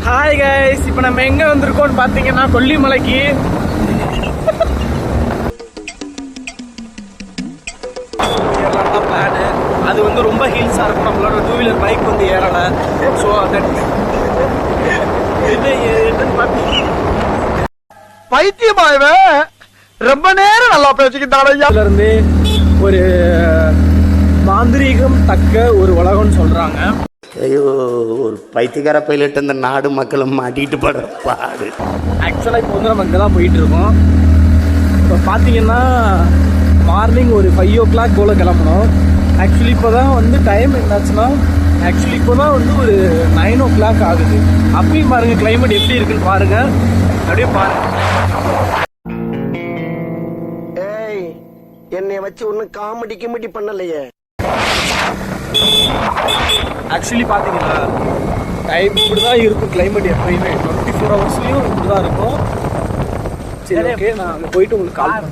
Hi guys, இப்போ நம்ம எங்கே வந்திருக்கோம்னு பார்த்தீங்கன்னா கொல்லிமலைக்கு. பிளானு அது வந்து ரொம்ப ஹில்ஸாக இருக்கும். நம்மளோட 2 வீலர் பைக் வந்து ஏறலை. ஸோ என்னன்னு பார்த்தீங்கன்னா பைத்தியமாயவே ரொம்ப நேரம் நல்லா பேசிக்கிட்டாங்க. இருந்து ஒரு மாந்திரீகம் தக்க ஒரு உலகம்னு சொல்கிறாங்க. ஐயோ, ஒரு பைத்தியக்கார பைலட் இந்த நாடு மக்களும் மாட்டிட்டு படுற பாடு. ஆக்சுவலாக இப்போ வந்து நம்ம இங்கே தான் போயிட்டுருக்கோம். இப்போ பார்த்தீங்கன்னா மார்னிங் ஒரு 5 o'clock போல் கிளம்பணும். ஆக்சுவலி இப்போ தான் வந்து டைம் என்னாச்சுன்னா இப்போ தான் வந்து ஒரு 9 o'clock ஆகுது. அப்பயும் பாருங்கள் கிளைமேட் எப்படி இருக்குன்னு பாருங்கள். அப்படியே பாருங்கள். ஏய், என்னைய வச்சு ஒன்னும் காமெடி பண்ணலையே. ஆக்சுவலி பார்த்தீங்கன்னா டைம் இப்படி தான் இருக்கும். கிளைமேட் எப்பயுமே 24 hours இப்படி தான் இருக்கும். சரி, ஓகே, நான் அங்கே போயிட்டு உங்களுக்கு கால்